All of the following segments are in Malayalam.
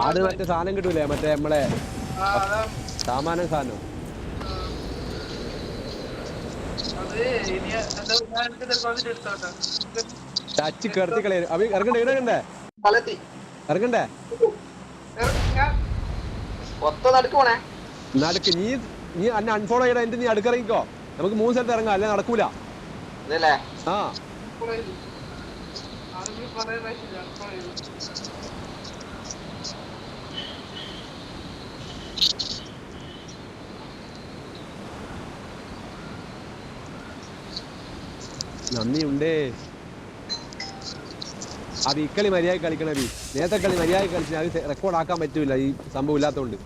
ആട് മറ്റേ സാധനം കിട്ടൂലേ, മറ്റേ നമ്മളെ സാമാനം സാധനം. ടച്ച് കിടത്തി കളയാ. അവ ഇറങ്ങണ്ടേ ഇറങ്ങണ്ടേ ഇറങ്ങണ്ടേ നടുക്ക്. നീ നീ അന്നെ അൺഫോളോ ചെയ്യടാ. എന്റെ നീ അടുക്കിറങ്ങിക്കോ. നമുക്ക് 3 സ്ഥലത്ത് ഇറങ്ങാം, അല്ലെ നടക്കൂല. ആ നന്ദിയുണ്ടേ. അത് ഇക്കളി മര്യാദ കളിക്കണം. നേരത്തെ കളി മര്യാദ കളിച്ചാൽ അത് റെക്കോർഡ് ആക്കാൻ പറ്റൂല, ഈ സംഭവം ഇല്ലാത്തതുകൊണ്ട്.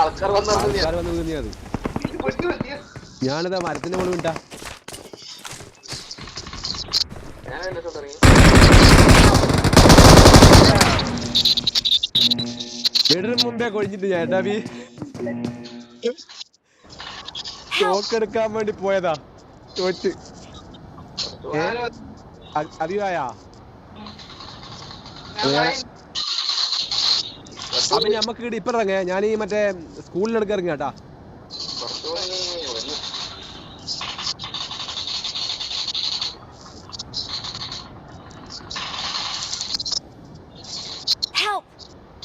ആൾക്കാർ വന്ന് വീണിയത്. ഞാനിതാ മരത്തിന്റെ മുകളിൽ വിട്ടാ. വീടിന് മുമ്പേ കൊഴിഞ്ഞിട്ട് ഞാൻ ഏട്ടാ തോക്കെടുക്കാൻ വേണ്ടി പോയതാ, തോറ്റ്. അറിയായാ അപ്പൊ ഞമ്മക്ക് ഇവിടെ ഇപ്പൊ ഇറങ്ങ. ഞാൻ ഈ മറ്റേ സ്കൂളിലെടുക്ക ഇറങ്ങി കേട്ടാ.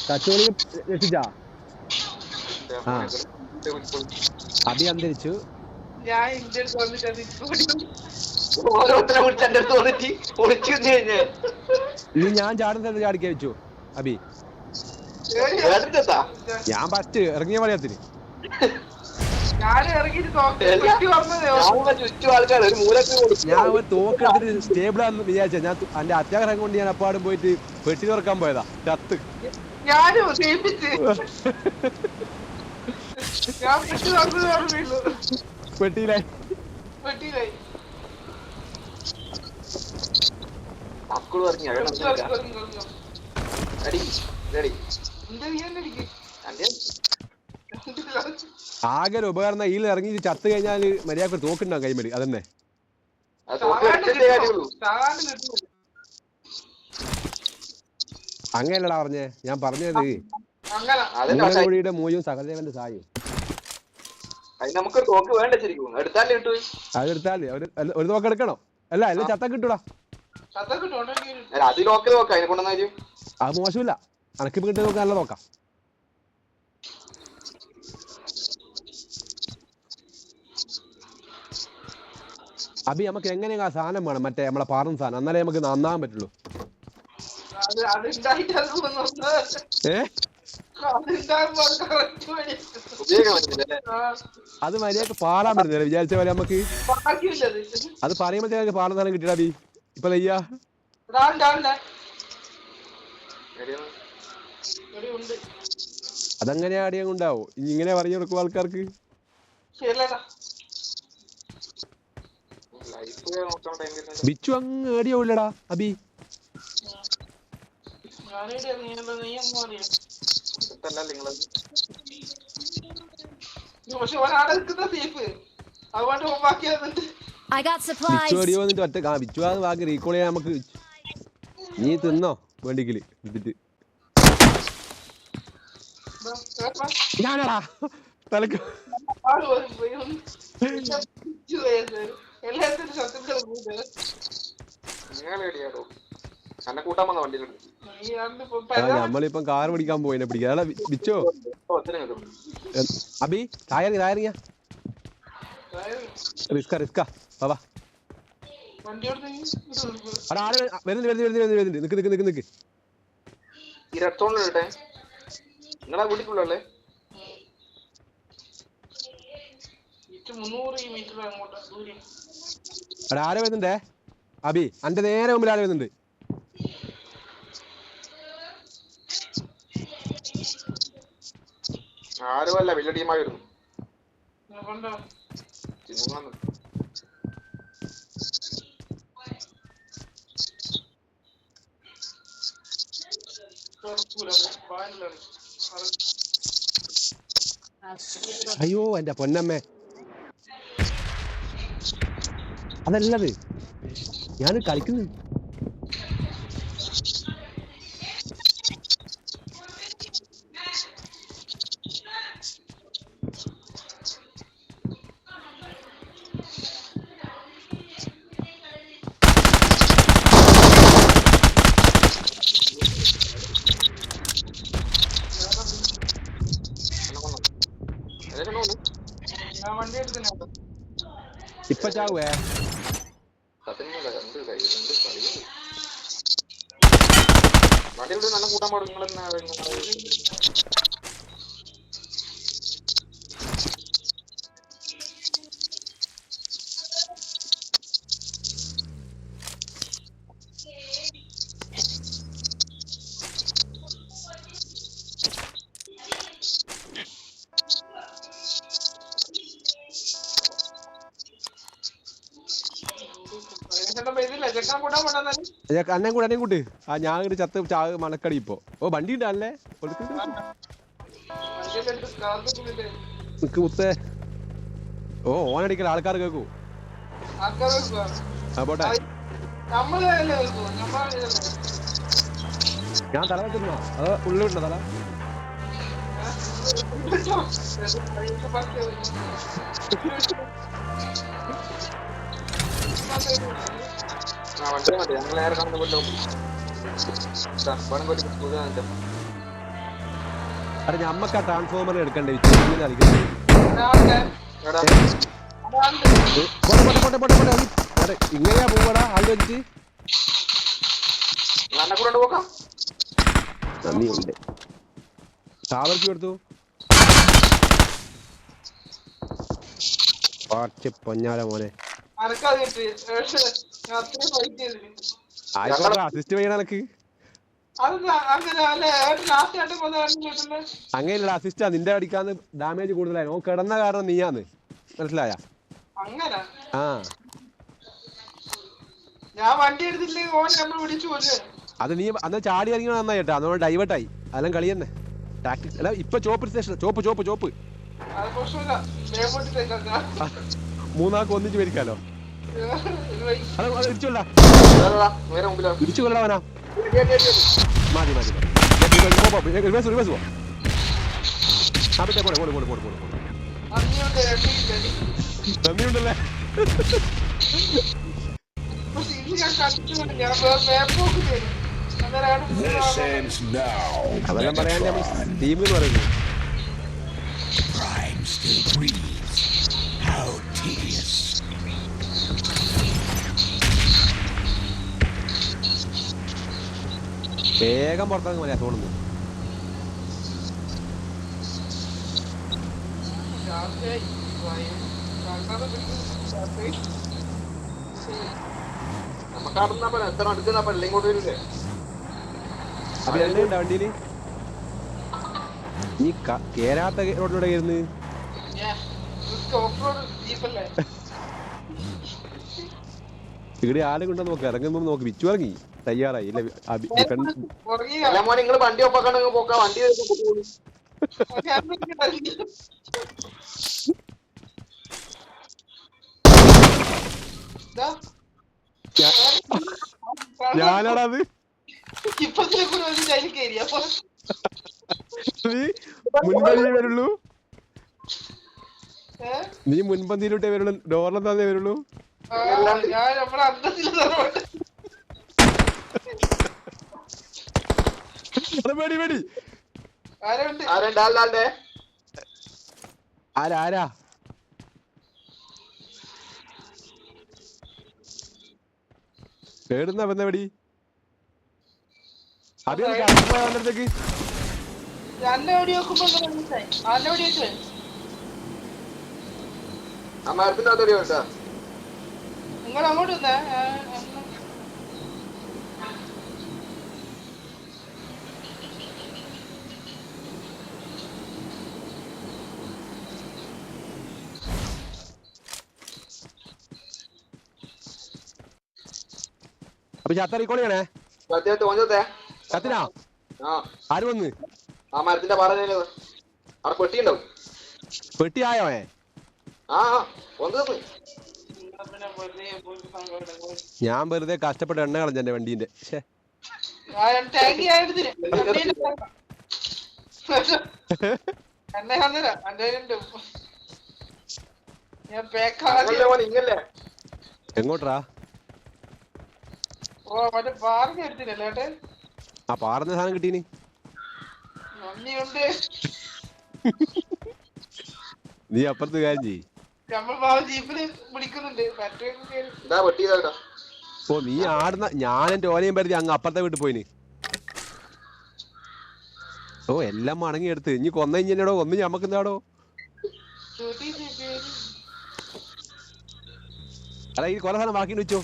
കച്ചോളി രക്ഷിച്ചാ. ആ അഭി അന്തരിച്ചു. ഇനി ഞാൻ ചാടുന്ന ചാടിക്കാൻ വെച്ചു അഭി. ഞാൻ ഫസ്റ്റ് ഇറങ്ങിയ മലയത്തിന്. ഞാൻ തോക്കെടുത്തിട്ട് സ്റ്റേബിളാന്ന് വിചാരിച്ച. ഞാൻ എന്റെ അത്യാഗ്രഹം കൊണ്ട് ഞാൻ അപ്പാടും പോയിട്ട് പെട്ടി തുറക്കാൻ പോയതാ. ചത്ത് പെട്ടിയിലായി. ആകെ ഒരു ഉപകരണം ഇതിൽ ഇറങ്ങി ചത്ത് കഴിഞ്ഞാല് മര്യാദക്ക് തോക്കുണ്ടാവും കൈമേടി. അതന്നെ അങ്ങനെയല്ലടാ പറഞ്ഞേ. ഞാൻ പറഞ്ഞത് മൂലകുഴിയുടെ മൂയും സഹദേവന്റെ സായും. അതെടുത്താൽ ഒരു തോക്ക് എടുക്കണം. അല്ല എല്ലാം ചത്ത കിട്ടൂടാ. അത് മോശമില്ല. അനക്കിപ്പോ കിട്ടിയ നോക്ക് നല്ല നോക്കാം. അഭി നമുക്ക് എങ്ങനെയാ സാധനം വേണം, മറ്റേ നമ്മളെ പാറുന്ന സാധനം, എന്നാലേ നമുക്ക് നന്നാൻ പറ്റുള്ളൂ. അത് മര്യാദക്ക് പാടാൻ പറ്റുന്നില്ല വിചാരിച്ച പോലെ നമുക്ക്. അത് പറയുമ്പോഴത്തേക്ക് പാടുന്ന സാധനം കിട്ടിയാ ബി ഇപ്പൊ ചെയ്യാ. അതങ്ങനെ ആടിയും ഉണ്ടാവും. ഇങ്ങനെ പറഞ്ഞു കൊടുക്കും ആൾക്കാർക്ക്. ബിച്ചു അങ്ങ് ഏടിയോല്ലടാ അബി. ബിച്ചു ഏടിയോ വന്നിട്ട് ഒറ്റ ബിച്ചു അത് ബാക്കി റീകോൾ ചെയ്യാൻ നമുക്ക്. നീ തിന്നോ വേണ്ടിക്കില് എടുത്തിട്ട്. ഞാനടാ തലക്ക് നമ്മളിപ്പം കാർ പിടിക്കാൻ പോയിനെ പിടിക്കാ. ബിച്ചോ അബി തായറിയ തായറിയ റിസ്കാ റിസ്കാ ബാബാ. അവിടെ ആര് വരുന്നുണ്ട് വരുന്നുണ്ട് വരുന്നുണ്ട് വരുന്നുണ്ട്. നിക്ക് നിക്ക് നിക്ക് നിക്ക്. അവിടെ ആര് വരുന്നുണ്ടേ അബി? അന്റെ നേരെ മുമ്പിൽ ആര് വരുന്നുണ്ട്? ആരുമല്ല, വലിയ ടീമായിരുന്നു. അയ്യോ എന്റെ പൊന്നമ്മേ, അതല്ലത് ഞാൻ കളിക്കുന്നു. ഇപ്പൊ ചാവേ വണ്ടി നല്ല കൂട്ടാൻ പാടും നിങ്ങൾ. അന്നെ കൂടെ എന്നെ കൂട്ട്. ആ ഞാൻ ഇങ്ങോട്ട് ചത്ത് ചാവ് മണക്കടി ഇപ്പൊ. ഓ വണ്ടി ഉണ്ടല്ലേ നിക്ക് മുത്തേ. ഓ ഓനടിക്കല ആൾക്കാർ കേക്കൂ. ആ പോട്ടെ. ഞാൻ തല വെച്ചിരുന്നോ അത് ഉള്ളിലുണ്ടോ തല? അടെ ഞമ്മക്ക് ആ ട്രാൻസ്ഫോമർ എടുക്കണ്ടേ? ഇങ്ങനെയാ പോവാടാ ആൾ വെച്ചിട്ട്. നന്ദിയുണ്ട്. സാവർക്ക് കൊടുത്തു. പാച്ച് പൊന്നാല മോനെ. അസിസ്റ്റ് ചെയ്യണ എനക്ക് അങ്ങനെയല്ല. അസിസ്റ്റാ നിന്റെ അടിക്കാന്ന് ഡാമേജ് കൂടുതലായി. ഓ കിടന്ന കാരണം നീയാന്ന് മനസ്സിലായ? ആ അത് നീ അന്ന് ചാടി ഇറങ്ങി നന്നായി കേട്ടോ. അതുകൊണ്ട് ഡൈവേർട്ടായി. അതെല്ലാം കളി തന്നെ ടാക്ടിക്സ്. അല്ല ഇപ്പൊ ചോപ്പ് സ്റ്റേഷൻ ചോപ്പ് മൂന്നാൾക്ക് ഒന്നിച്ച് മരിക്കാലോ. അത് ഇടിച്ചോണ്ടാ ഇടിച്ചു കൊല്ലവനാ. മതി റിവേഴ്സ് പോ. ആ പിന്നെ പോടെ നന്ദിയുണ്ടല്ലേ. അതെല്ലാം പറയാൻ ടീം എന്ന് പറയുന്നത്. വേഗം പുറത്തിറങ്ങി മതിയാ തോന്നുന്നു. അപ്പൊ എണ്ണയുണ്ടോ വണ്ടിയില്? നീ കേരാത്ത റോഡിലൂടെ കയറുന്നു. ഇവിടെ ആരും കൊണ്ടു നോക്ക. ഇറങ്ങുമ്പോ നോക്ക്. വിച്ചു ഇറങ്ങി തയ്യാറായി. വണ്ടി ഒപ്പാക്കണെങ്കിൽ പോക്ക. വണ്ടി ഞാനാണത്. മുൻപന്തിയിലേ വരുള്ളൂ. നീ മുൻപന്തിയിലോട്ടേ വരുള്ളൂ. ഡോറിലെന്താന്നേ വരുള്ളൂ. പേടി ആരാ പേടുന്ന വന്നപടി അഭിനന്ദത്തേക്ക് നിങ്ങൾ അങ്ങോട്ട് അപ്പൊ ചത്ത റീക്കോളിയാണേ. ചത്തിനാ ആര് വന്ന്? ആ മരത്തിന്റെ അവിടെ പെട്ടിയുണ്ടാവും. പെട്ടിയായോ ആ ഒന്ന് ഞാൻ വെറുതെ കഷ്ടപ്പെട്ട് എണ്ണ കളഞ്ഞ എന്റെ വണ്ടീന്റെ എങ്ങോട്ടാ ആ പാറന്ന സാധനം കിട്ടീനി നീ അപ്പുറത്ത് കാര്യം ചെയ്യ് ഓ നീ ആടുന്ന ഞാൻ എന്റെ ഓലയും പരുതി അങ്ങ് അപ്പുറത്തെ വീട്ടിൽ പോയിന് ഓ എല്ലാം മണങ്ങി എടുത്ത് ഇനി കൊന്ന ഇഞ്ഞോ ഒന്ന് ഞമ്മക്ക് എന്താടോ അല്ല ഈ കൊല സാധനം ബാക്കി വെച്ചോ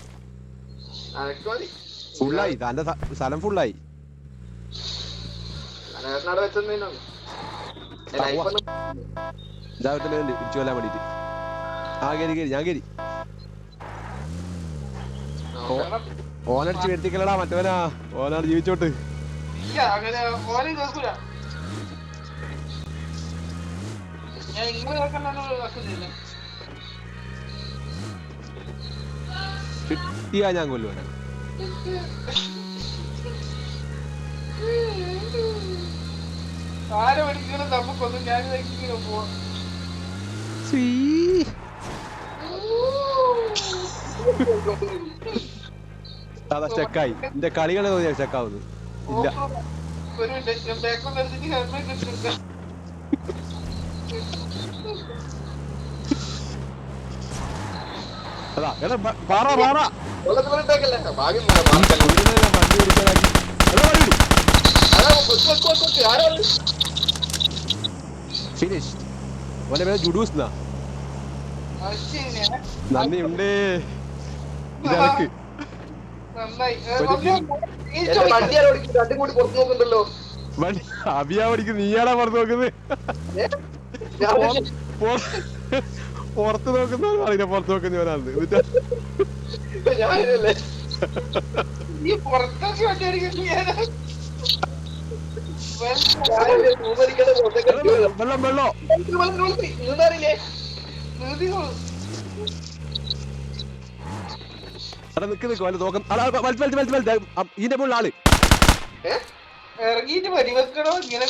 ഫുള്ളായി തന്റെ സ്ഥലം ഫുള്ളായി ഇടിച്ചു കൊല്ലാൻ വേണ്ടിട്ട് ആ കേരി കേരി ഞാൻ കേരി ഓനടിച്ച് വരുത്തിക്കലടാ മറ്റവനാ ഓനാണ് ജീവിച്ചോട്ട് കിട്ടിയാ ഞാൻ കൊല്ലുവാനാ ആരെ പഠിക്കണം നമുക്കൊന്നും ഞാൻ പോവാം അതാ ചെക്കായി എന്റെ കളികളെ തോന്നിയാ ചെക്കാവുന്നു ഇല്ല അതാ എടാ പാറ പാറ ഫിനിഷ് ഓന്റെ പേര് ജുഡൂസ് നന്ദിയുണ്ട് ഇതക്ക് അഭിയാ പഠിക്കും നീയാടാ പുറത്ത് നോക്കുന്നത് പുറത്ത് നോക്കുന്ന അറിയില്ല പുറത്ത് നോക്കുന്നവനാണ് വെള്ളം വെള്ളോ അവിടെ നിക്ക് വല്ല നോക്കാം ഇതിന്റെ മുകളിൽ ആള് ഇറങ്ങിട്ട് വരി വെക്കണോ ഇങ്ങനെ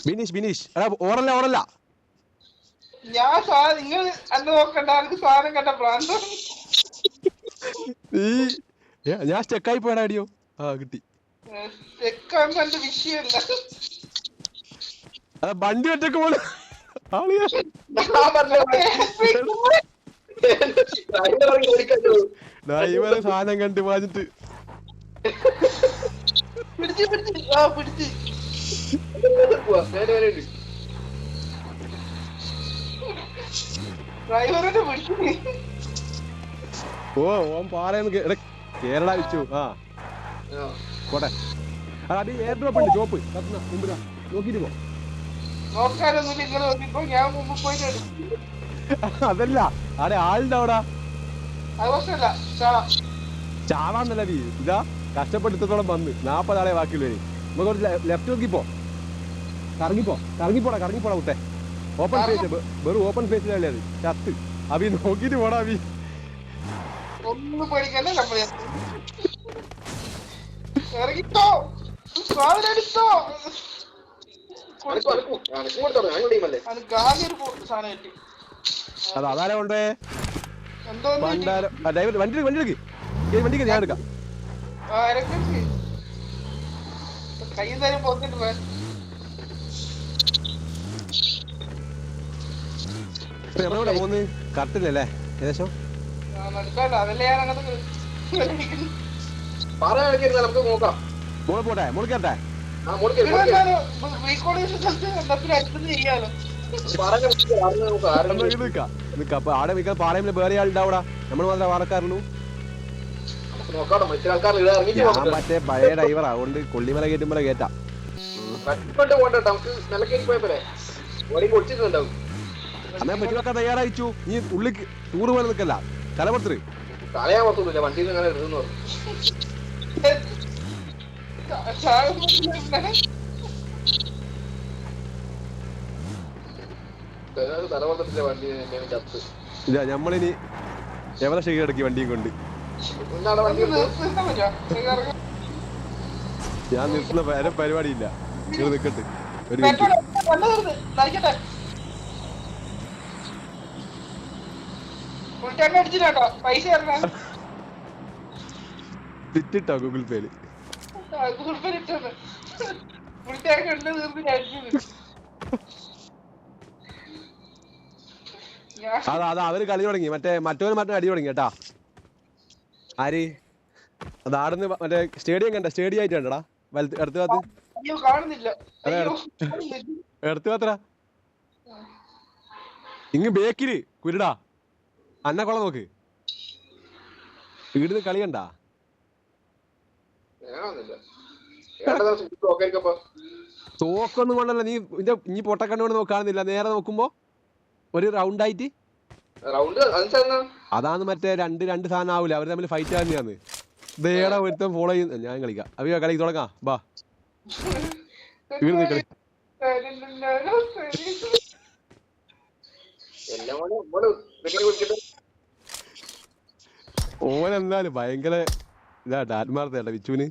ബിനീഷ് ബിനീഷ് ഓറല്ല ഓറല്ല ഞാൻ നിങ്ങൾ അന്ന് നോക്കണ്ട എനിക്ക് സാധനം കണ്ട പ്രാന്തം ഞാൻ സ്റ്റെക്കായി പോയടാ അടിയോ ആ കിട്ടി സ്റ്റെക്കാന്ന് വിഷയമല്ല വണ്ടി ഒറ്റക്ക് പോണ ഡ്രൈവറെ സാധനം കണ്ട് പാഞ്ഞിട്ട് ഓ ഓൻ പാറയെന്ന് കേരള വെച്ചു ആ പോട്ടെ അത് എയർ ഡ്രോപ്പ് ഉണ്ട് ചോപ്പ് മുമ്പിലാ നോക്കിട്ട് പോ അതല്ല അവിടെ ആളുണ്ട് അവിടെ ചാവാന്നല്ല നീ ഇതാ കഷ്ടപ്പെടുത്തോളം വന്ന് 40 ആളെ ബാക്കിയുള്ളൂ നമുക്ക് കുറച്ച് ലെഫ്റ്റ് നോക്കിപ്പോ കറങ്ങിപ്പോടാ കുട്ടെ ഓപ്പൺ സ്പേസ് വെറും ഓപ്പൺ സ്പേസിലല്ലേ അത് ചത്ത് അഭി നോക്കിട്ട് പോടാ അഭി അതാരാ കൊണ്ടേ വണ്ടി ഞാൻ എടുക്കാം പോന്ന് കറക്റ്റില്ലല്ലേ ഏകദേശം മോള് പോട്ടെ മോള് കേട്ടെ ആടെ വിൽക്കാൻ പാളയമില്ല വേറെ ആളുണ്ടാവൂടാ നമ്മൾ മാത്രമേ വാറക്കാറുള്ളൂ ഞാൻ മറ്റേ പഴയ ഡ്രൈവറാ അതുകൊണ്ട് കൊള്ളിമല കയറ്റുമ്പോൾ കേറ്റാം അമ്മ പറ്റി വെക്കാൻ തയ്യാറായിച്ചു നീ ഉള്ളിക്ക് ടൂറ് പോലെ നിൽക്കല്ല തലപുറത്ത് കളയാൻ പറ്റൂല വണ്ടിയിൽ നിന്ന് അങ്ങനെ എടുത്തെന്ന് പറഞ്ഞു. തലവന്നിട്ടില്ല വണ്ടി ചത്ത്. ഇല്ല നമ്മളിനി എവിടെ ഷെയ്യടക്കി വണ്ടിയും കൊണ്ട് മുന്നാണ് വണ്ടി ഞാൻ നിർത്തുന്ന വേറെ പരിപാടിയില്ല. നിങ്ങൾ നിക്കട്ടെ ഒരു മിനിറ്റ്. ഇട്ടോ ഗൂഗിൾ പേയില് അതാ അവര് കളി തുടങ്ങി. മറ്റവര് അടി തുടങ്ങി കേട്ടാ. ആര് അത് ആടുന്ന് മറ്റേ സ്റ്റേഡിയം കണ്ട സ്റ്റേഡിയം ആയിട്ട് കണ്ടടാ അടുത്ത ഭാഗത്ത് എടുത്തു പാത്ര ഇങ്ങ് ബേക്കില് കുരുടാ അന്ന കൊള നോക്ക്. വീടിന് കളി കണ്ടാ തോക്കൊന്നും കൊണ്ടല്ല. നീ പൊട്ടക്കണ്ണുകൊണ്ട് നോക്കാണെന്നില്ല. നേരെ നോക്കുമ്പോ ഒരു റൗണ്ട് ആയിട്ട് അതാണ്. മറ്റേ രണ്ട് സാധനം ആവൂല. അവര് തമ്മിൽ ഫൈറ്റ് തന്നെയാന്ന്. ദേടാ ഒരുത്തം ഫോളോ ചെയ്യുന്ന. ഞാൻ കളിക്കാം. അവ കളി തുടങ്ങാം. ബാ വീട് കളി. ഓനെന്നാലും ഭയങ്കര ഇതാ ആത്മാർത്ഥ വിച്ചുവിന്.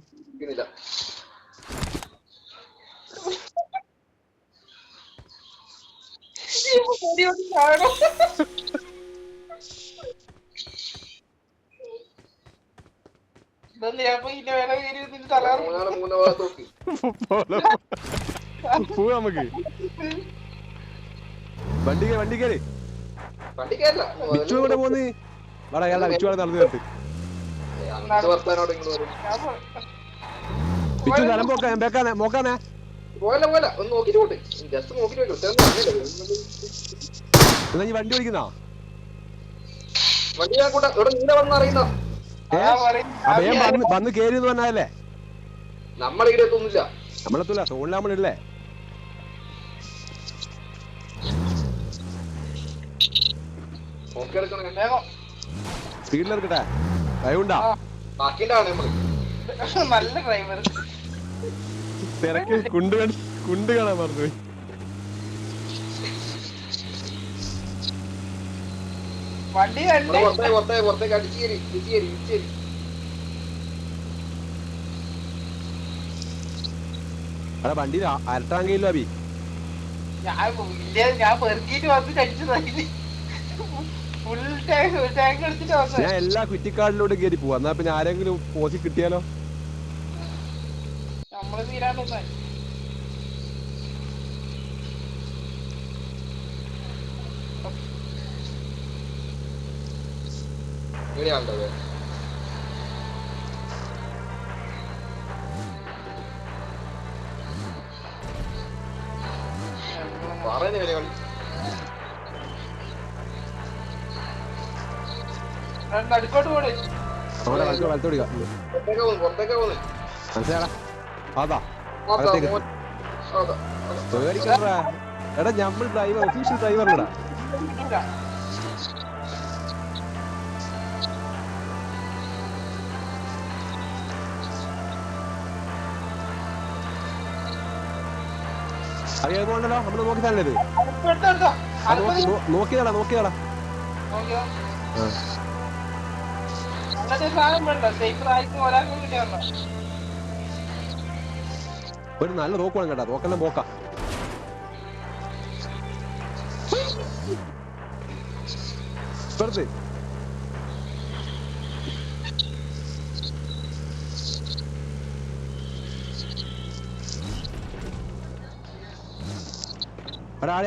നമുക്ക് വണ്ടി കയറി വിച്ചു കൂടെ പോന്ന് വടാ കേരള വിച്ചു അവിടെ നടന്നു കേട്ട് വിച്ചു സ്ഥലം നോക്കാനേ എന്നാ നീ വണ്ടി ഓടിക്കുന്നോ? വന്ന് കേറി എന്ന് പറഞ്ഞാലേ നമ്മളെത്തൂല. ഫോണിൽ നമ്മളില്ലേ സ്പീഡിലെടുക്കട്ടെ. ഡ്രൈവുണ്ടാ നല്ല ഡ്രൈവർ തിരക്ക് കുണ്ട് കാണാൻ മറന്നുപോയി. വണ്ടി അവിടെ വണ്ടിയിൽ അരട്ടാൻ കഴിയില്ല. അബി ഞാൻ പെറുക്കിട്ട് വന്ന് കടിച്ചു നോക്കി. ഞാൻ എല്ലാ കുറ്റിക്കാടിലൂടെ കയറി പോവാ. എന്നാ പിന്നെ ആരെങ്കിലും പോസി കിട്ടിയാലോ? നമ്മള് തീരാണ്ട് അടുക്കോട്ട് പോടെ മനസ്സിലാടാ. അതാ എടാ നമ്മൾ ഡ്രൈവർ ഒഫീഷ്യൽ ഡ്രൈവറിടാ. അറിയാമോണ്ടല്ലോ നമ്മള് നോക്കി തന്നെ ഇത് നോക്കിയതാടാ. ഒരു നല്ല നോക്ക് വേണം കേട്ടാ. നോക്കെല്ലാം പോക്കാം.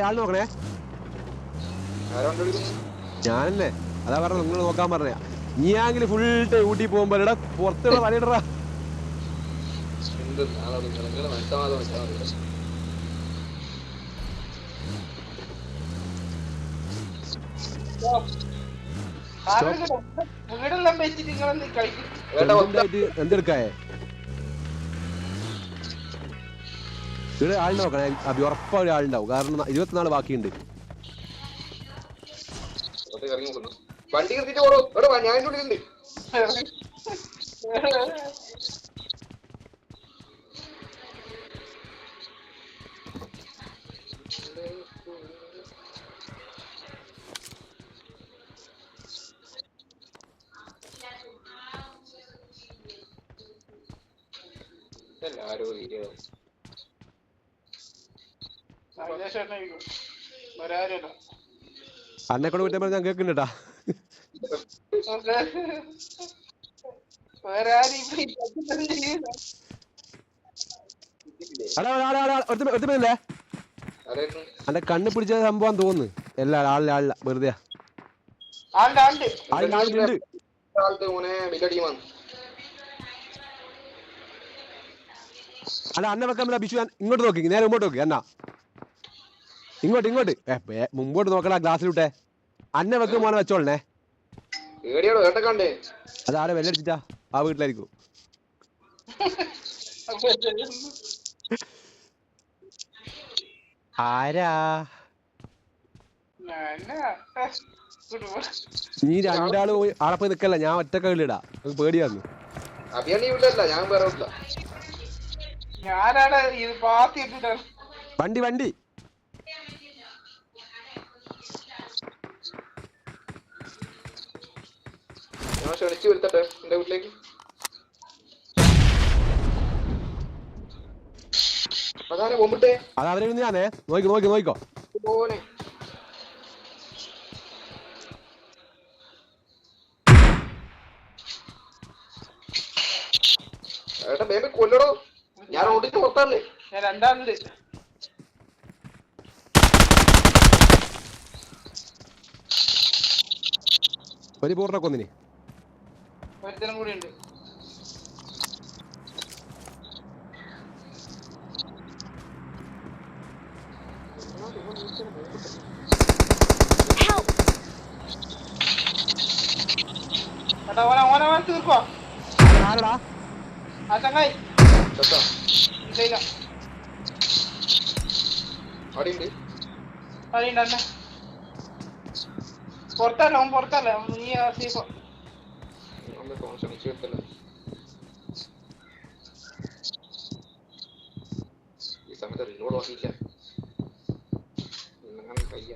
ആൾ നോക്കണേ. ഞാനല്ലേ അതാ പറഞ്ഞ നിങ്ങൾ നോക്കാൻ പറഞ്ഞ. നീയാങ്കില് ഫുൾ ടൈം ഊട്ടി പോകുമ്പോ എടാ പുറത്തുള്ള വലയിടറാ. എന്തെടുക്കായേ ഇവിടെ ആൾ നോക്കണേ. അഭി ഉറപ്പാ ഒരാളുണ്ടാവും. കാരണം 24 ബാക്കിയുണ്ട്. എല്ലാരും വരാറില്ല. അന്നെക്കൊണ്ട് കുറ്റം പറഞ്ഞ് ഞാൻ കേൾക്കുന്നുണ്ടാ. വേറെ ആരും ഒരുത്തല്ലേ അന്റെ കണ്ണ് പിടിച്ച സംഭവം തോന്നുന്നു. എല്ലാ ആളില്ല വെറുതെ ആളുണ്ട്. അല്ല അന്ന വെക്കാൻ ബിഷു ഇങ്ങോട്ട് നോക്കി, നേരെ മുമ്പോട്ട് നോക്കി. എന്നാ ഇങ്ങോട്ട് മുമ്പോട്ട് നോക്കടാ, ഗ്ലാസ്സിലിട്ടെ. അന്ന വെക്കും മോനെ വെച്ചോളണേ. അതാടെ വെല്ലടിച്ചിട്ടാ ആ വീട്ടിലായിരിക്കും. ആരാ നീ രണ്ടാള് പോയി ആടെ പോയി നിക്കല്ല, ഞാൻ ഒറ്റ കളിയിടാ. പേടിയാന്ന്. ഞാനാണ് ഇത് പാത്തി ഇട്ടിട്ടാണ്. വണ്ടി ഞാൻ ക്ഷണിച്ചു വരുത്തട്ടെ എന്റെ വീട്ടിലേക്ക്. അതാരെ കൊമ്പിട്ടെ അത് അവരെ ഞാനേ നോക്കിക്കോ. പോനെ ഏട്ടാ ബേബി കൊല്ലടോ. ഞാൻ ഓടിച്ച് പുറത്തല്ലേ. ഞാൻ രണ്ടാളുണ്ട്. ഒരു പൂർണ്ണ കൊന്നിന് ഒരുത്തനും കൂടി ഉണ്ട്. ഓനെ തീർക്കോ ആരടാ ആ ചങ്ങായി? ഇല്ല അടിയുണ്ട്. പുറത്തല്ല നീ സീഫോ. ക്ഷണിച്ചു വരുത്തല്ലോ. ഈ സമയത്ത് റിനോട് നോക്കിയില്ല. കയ്യ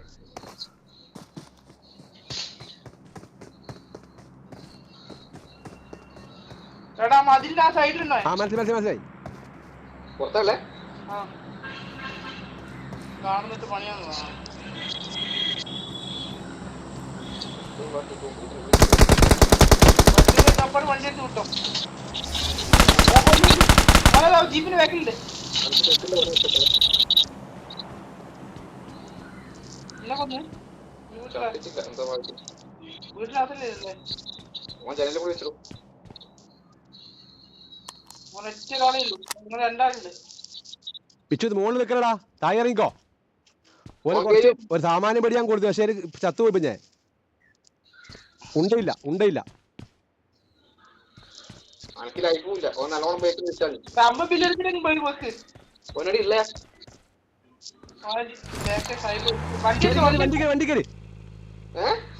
എടാ മതിലിന്റെ ആ സൈഡിലുണ്ടോ? മനസ്സിലായി. പുറത്തല്ലേ കാണുന്നിട്ട് പണിയാന്ന് വണ്ടി എടുത്ത് വിട്ടോ. ജീപ്പിന് ബാക്കിലുണ്ട്. എന്നെ കൊന്ന് വീട്ടിനകത്തല്ലേ ജനലിൽ പോയി വെച്ചോ. ഒറ്റ കളിയുള്ളൂ. നിങ്ങൾ രണ്ടാളുണ്ട്. പിച്ചു മോളിൽ നിൽക്കണടാ, താഴെ ഇറങ്ങിക്കോ. ഒരു സാമാന്യം പടി ഞാൻ കൊടുത്തു, പക്ഷേ ചത്തുപോയി. ഞാൻ ഉണ്ടയില്ല. എനിക്ക് ലൈഫുമില്ല. ഓൻ നല്ലോണം ബേക്കിൽ വെച്ചാൽ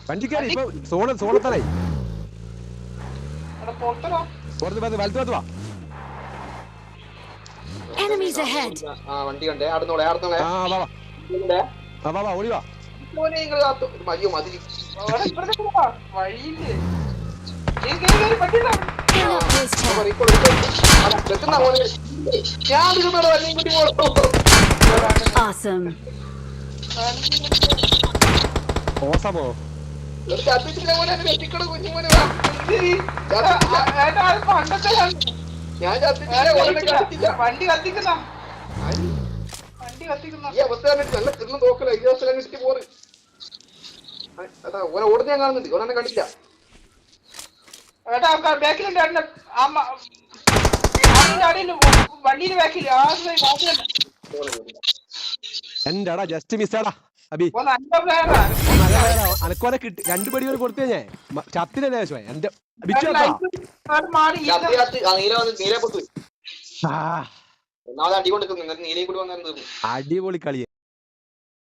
വണ്ടി കയറി ഇപ്പൊ സോണത്താനായി. വലത്തോട്ട് വാ. വണ്ടി കണ്ടേ ആടുന്നോളെ ഓടിവാ. മതിയോ മതി. വഴിയില്ലേ ഓസമോ വണ്ടി കത്തിക്കുന്ന ഈ അവസ്ഥ നല്ല കിടന്ന് നോക്കല. ഈ അവസ്ഥ കിട്ടി പോറ്. അതാ ഓനെ ഓടുന്ന ഞാൻ കാണുന്നുണ്ട്. ഓനെ കണ്ടില്ല. ബാക്കിലുണ്ട് വണ്ടിയുടെ ബാക്കിൽ എന്റെടാ ജസ്റ്റ് മിസ്സാടാ അബി. അനക്കോനെ കിട്ടി. 2 പടി വരെ കൊടുത്തു ഞാൻ ചത്തിനെ ശേഷം എന്റെ അടി കൊണ്ട് നീലയും കൂടി വന്നു. അടിപൊളി കളിയെ.